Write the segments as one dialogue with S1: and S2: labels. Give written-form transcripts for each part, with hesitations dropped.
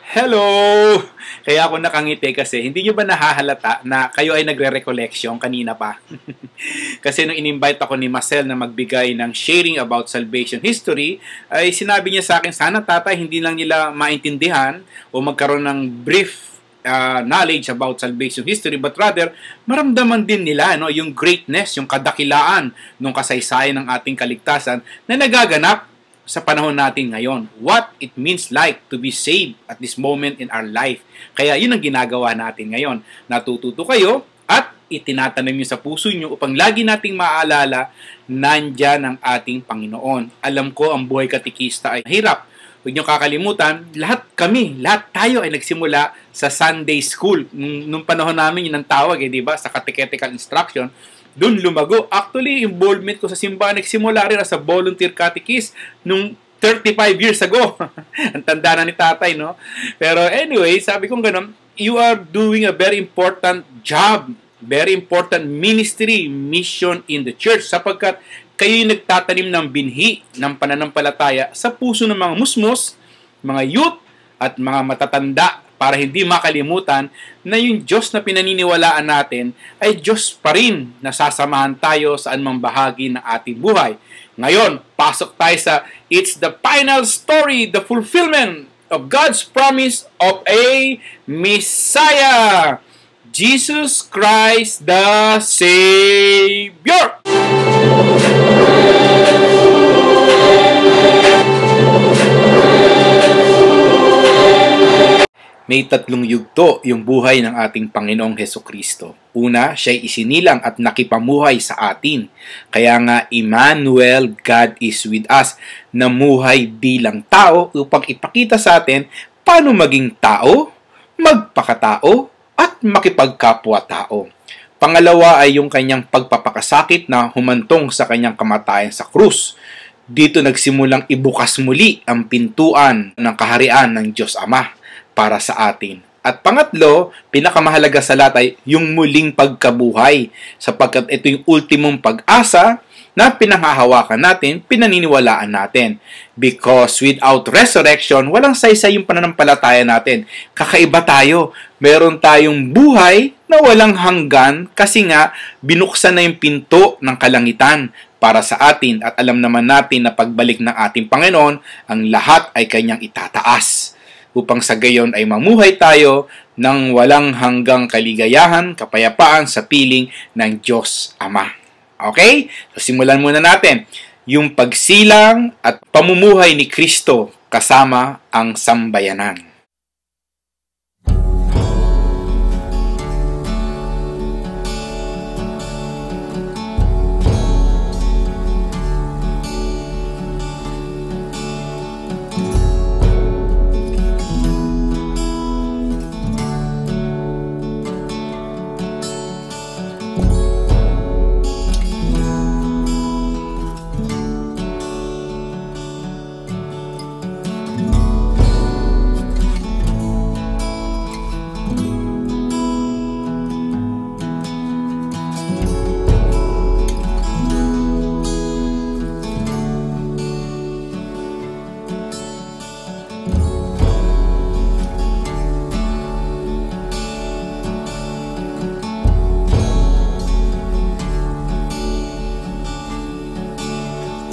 S1: Hello! Kaya ako nakangiti kasi hindi nyo ba nahahalata na kayo ay nagre-recollection kanina pa? Kasi nung in-invite ako ni Marcel na magbigay ng sharing about salvation history, ay sinabi niya sa akin, sana tatay hindi lang nila maintindihan o magkaroon ng brief knowledge about salvation history, but rather maramdaman din nila yung greatness, yung kadakilaan ng kasaysayan ng ating kaligtasan na nagaganap sa panahon natin ngayon. What it means like to be saved at this moment in our life. Kaya yun ang ginagawa natin ngayon. Natututo kayo at itinatanim nyo sa puso nyo upang lagi nating maaalala nandyan ang ating Panginoon. Alam ko ang buhay katikista ay hirap. Huwag nyo kakalimutan, lahat tayo ay nagsimula sa Sunday school. Nung panahon namin yun ang tawag, diba? Sa catechetical instruction. Doon lumago. Actually, involvement ko sa simbahan nagsimula rin as a volunteer catechist nung 35 years ago. Ang tanda na ni tatay, no? Pero anyway, sabi kong ganun, you are doing a very important job, very important ministry, mission in the church, sapagkat kayo yung nagtatanim ng binhi ng pananampalataya sa puso ng mga musmos, mga youth, at mga matatanda, para hindi makalimutan na yung Diyos na pinaniniwalaan natin ay Diyos pa rin na sasamahan tayo sa anumang bahagi ng ating buhay. Ngayon, pasok tayo sa It's the Final Story, the fulfillment of God's promise of a Messiah, Jesus Christ the Savior. May tatlong yugto yung buhay ng ating Panginoong Hesukristo. Una, siya'y isinilang at nakipamuhay sa atin. Kaya nga, Emmanuel, God is with us, namuhay bilang tao upang ipakita sa atin paano maging tao, magpakatao, at makipagkapwa-tao. Pangalawa ay yung kanyang pagpapakasakit na humantong sa kanyang kamatayan sa krus. Dito nagsimulang ibukas muli ang pintuan ng kaharian ng Diyos Ama para sa atin. At pangatlo, pinakamahalaga sa lahat ay yung muling pagkabuhay, sapagkat ito yung ultimong pag-asa na pinanghahawakan natin, pinaniniwalaan natin. Because without resurrection, walang saysay yung pananampalataya natin. Kakaiba tayo. Meron tayong buhay na walang hanggan kasi nga binuksan na yung pinto ng kalangitan para sa atin, at alam naman natin na pagbalik ng ating Panginoon, ang lahat ay kanyang itataas, upang sa gayon ay mamuhay tayo ng walang hanggang kaligayahan, kapayapaan sa piling ng Diyos Ama. Okay? So simulan muna natin yung pagsilang at pamumuhay ni Kristo kasama ang sambayanan.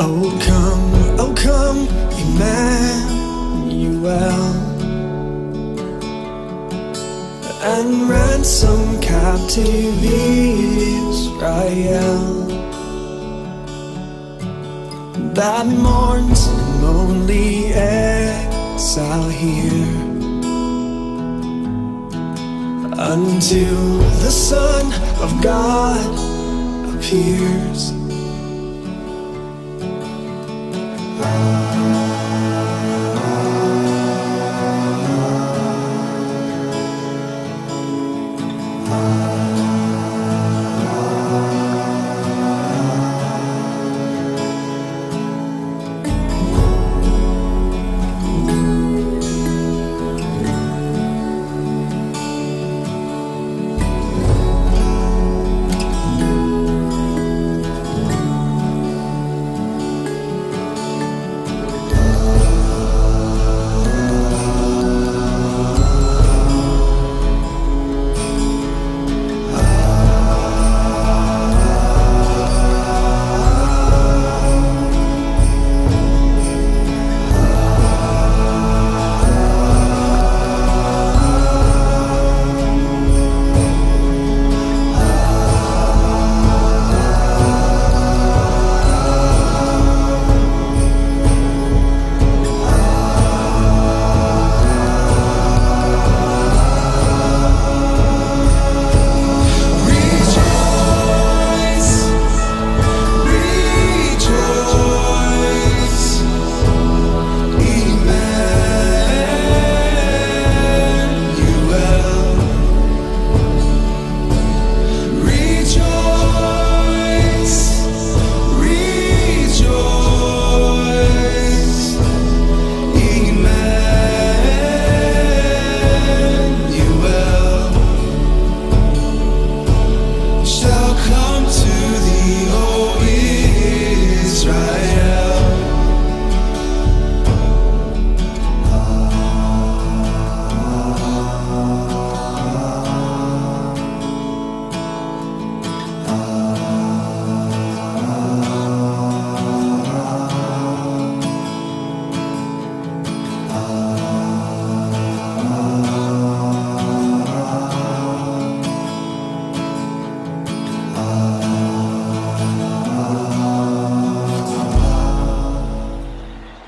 S2: Oh come, Emmanuel, and ransom captive Israel that mourns in lonely exile here, until the Son of God appears.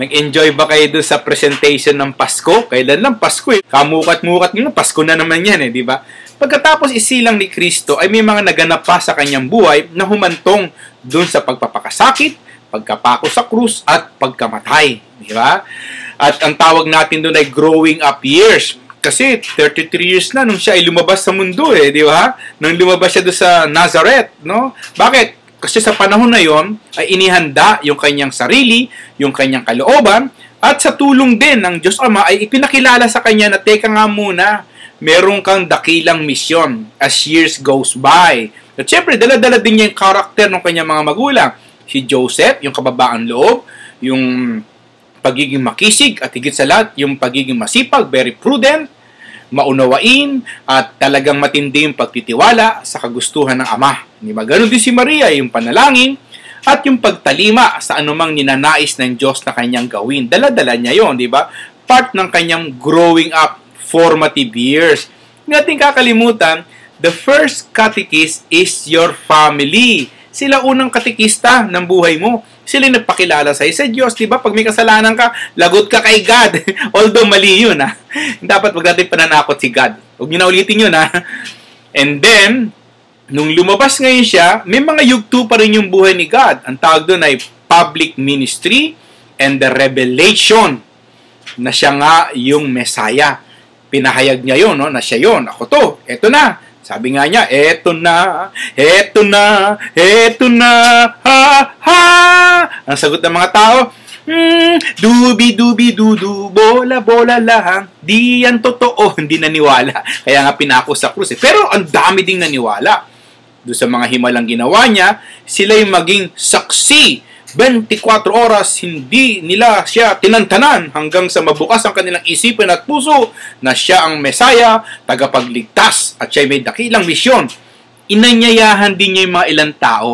S1: Nag-enjoy ba kayo doon sa presentation ng Pasko? Kailan lang Pasko eh. Kamukat-mukat nyo, Pasko na naman yan eh, di ba? Pagkatapos isilang ni Kristo ay may mga naganap pa sa kanyang buhay na humantong doon sa pagpapakasakit, pagkapako sa krus, at pagkamatay. Di ba? At ang tawag natin doon ay growing up years. Kasi 33 years na nung siya ay lumabas sa mundo eh, di ba? Nung lumabas siya doon sa Nazareth, no? Bakit? Kasi sa panahon na yon ay inihanda yung kanyang sarili, yung kanyang kalooban, at sa tulong din ng Diyos Ama ay ipinakilala sa kanya na teka nga muna, meron kang dakilang misyon as years goes by. At syempre, dala-dala din niya yung karakter ng kanyang mga magulang. Si Joseph, yung kababaang loob, yung pagiging makisig, at higit sa lahat, yung pagiging masipag, very prudent, maunawain, at talagang matindi yung pagtitiwala sa kagustuhan ng Ama. Di ba? Ganon din si Maria, yung panalangin, at yung pagtalima sa anumang ninanais ng Diyos na kanyang gawin. Dala-dala niya yon, di ba? Part ng kanyang growing up formative years. Hindi natin kakalimutan, the first catechist is your family. Sila unang katekista ng buhay mo. Sila yung nagpakilala sa'yo sa Diyos. Diba? Pag may kasalanan ka, lagot ka kay God. Although mali yun, ha? Dapat wag natin pananakot si God. Huwag nyo na ulitin yun, ha? And then, nung lumabas ngayon siya, may mga yugto pa rin yung buhay ni God. Ang tawag doon ay public ministry and the revelation na siya nga yung Messiah. Pinahayag niya yun, no? Na siya yun. Ako to. Eto na. Sabi nga niya, eto na, eto na, eto na, ha, ha. Ang sagot ng mga tao, dubi-dubi-dudu, bola-bola lang, di yan totoo, hindi naniwala. Kaya nga pinako sa krus. Pero ang dami ding naniwala. Doon sa mga himalang ginawa niya, sila yung maging saksi. 24 oras, hindi nila siya tinantanan hanggang sa mabukas ang kanilang isipan at puso na siya ang Mesaya, tagapagligtas, at siya may dakilang misyon. Inanyayahan din niya yung mga ilang tao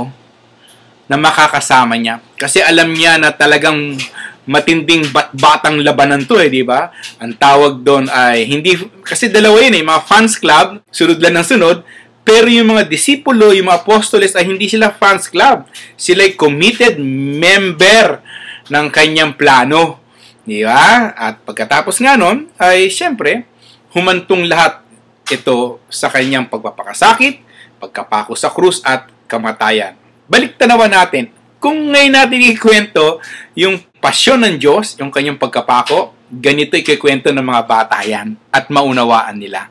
S1: na makakasama niya. Kasi alam niya na talagang matinding batang labanan to eh, di ba? Ang tawag doon ay hindi, kasi dalawa yun eh, mga fans club, sunod lang ng sunod. Pero yung mga disipulo, yung mga apostoles ay hindi sila fans club. Sila ay committed member ng kanyang plano. Di ba? At pagkatapos nga nun, ay siyempre, humantong lahat ito sa kanyang pagpapakasakit, pagkapako sa krus, at kamatayan. Balik tanawan natin. Kung ngayon natin ikwento yung pasyon ng Diyos, yung kanyang pagkapako, ganito ikikwento ng mga bata yan at maunawaan nila.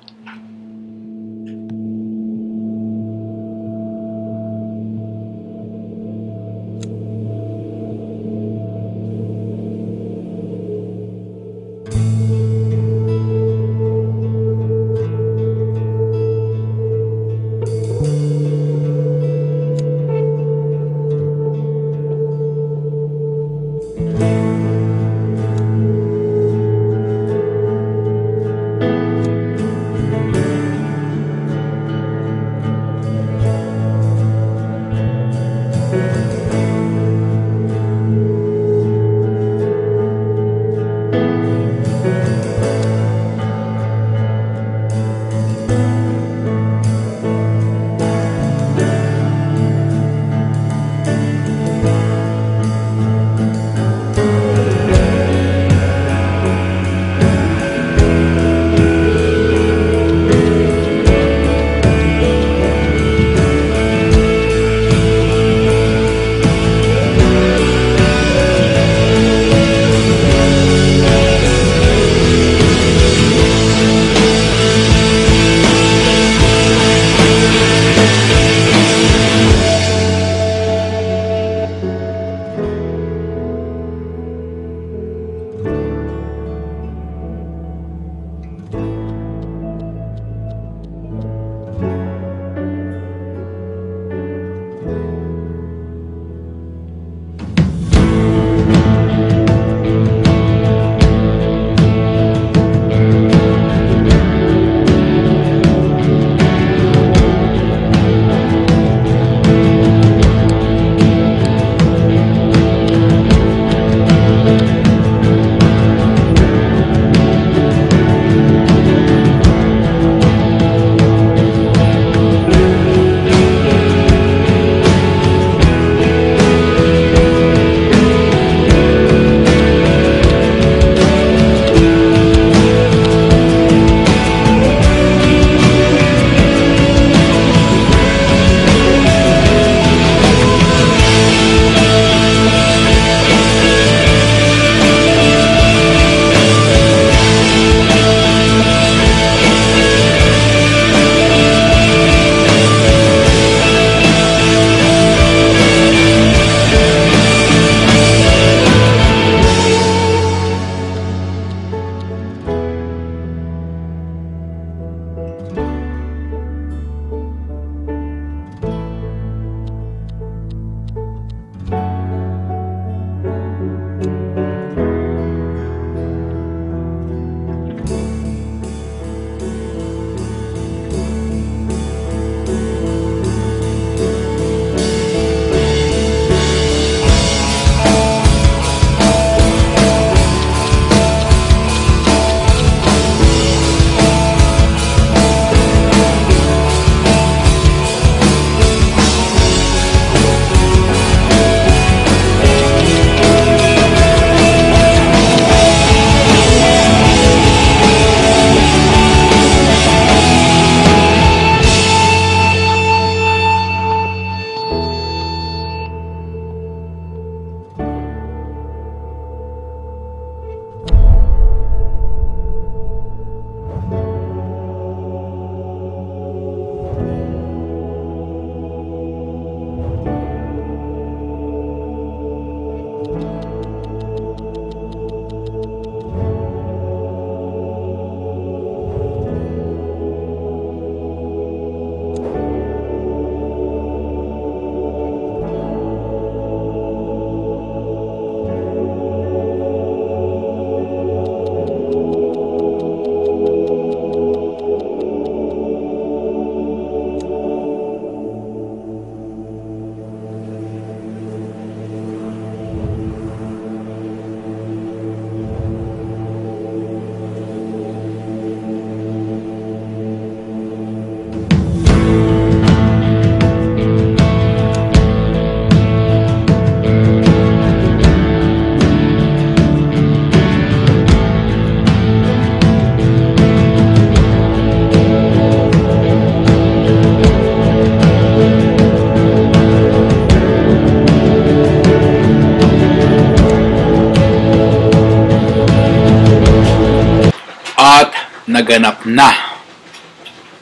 S1: naganap na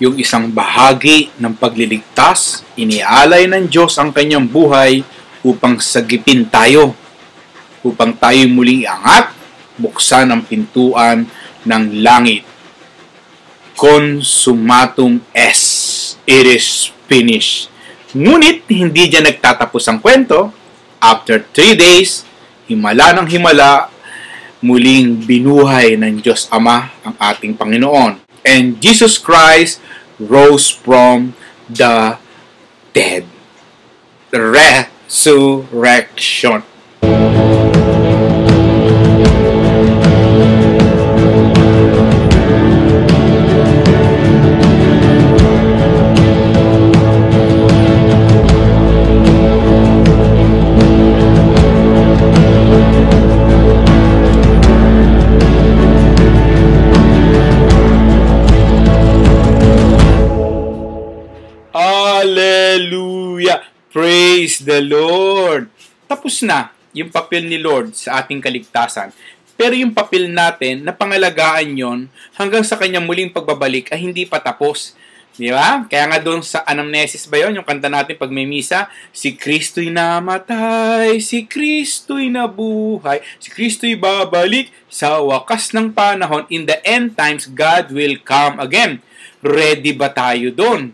S1: yung isang bahagi ng pagliligtas. Inialay ng Diyos ang kanyang buhay upang sagipin tayo, upang tayo muling iangat, buksan ang pintuan ng langit. Consumatum est. It is finished. Ngunit hindi dyan nagtatapos ang kwento. After 3 days, himala ng himala, muling binuhay ng Diyos Ama ang ating Panginoon. And Jesus Christ rose from the dead. Resurrection. Hallelujah! Praise the Lord! Tapos na yung papel ni Lord sa ating kaligtasan. Pero yung papel natin na pangalagaan yon hanggang sa kanyang muling pagbabalik ay hindi pa tapos. Di ba? Kaya nga doon sa anamnesis ba yun, yung kanta natin pag may misa, si Kristo'y namatay, si Kristo'y nabuhay, si Kristo'y babalik sa wakas ng panahon. In the end times, God will come again. Ready ba tayo doon?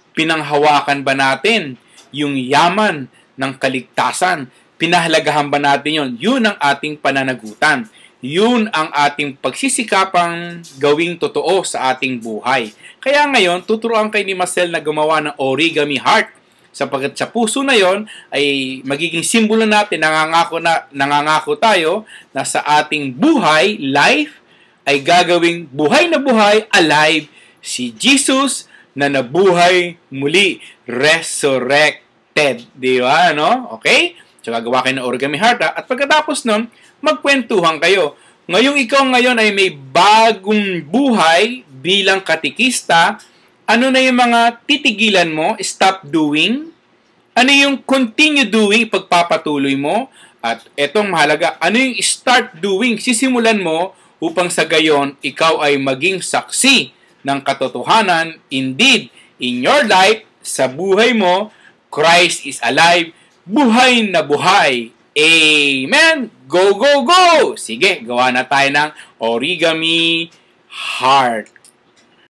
S1: Pinanghawakan ba natin yung yaman ng kaligtasan? Pinahalagahan ba natin yon? Yun ang ating pananagutan. Yun ang ating pagsisikapang gawing totoo sa ating buhay. Kaya ngayon, tuturuan kay ni Marcel na gumawa ng origami heart. Sapagkat sa puso na yon ay magiging simbolo natin, nangangako tayo na sa ating buhay, life, ay gagawing buhay na buhay, alive, si Jesus na nabuhay muli, resurrected. Di ba, no? Okay? So, gagawa kayo ng origami heart, ha? At pagkatapos nun, magkwentuhan kayo. Ikaw ngayon ay may bagong buhay bilang katikista. Ano na yung mga titigilan mo, stop doing? Ano yung continue doing, pagpapatuloy mo? At etong mahalaga, ano yung start doing, sisimulan mo upang sa gayon, ikaw ay maging saksi ng katotohanan. Indeed, in your life, sa buhay mo, Christ is alive, buhay na buhay. Amen! Go, go, go! Sige, gawa na tayo ng origami heart.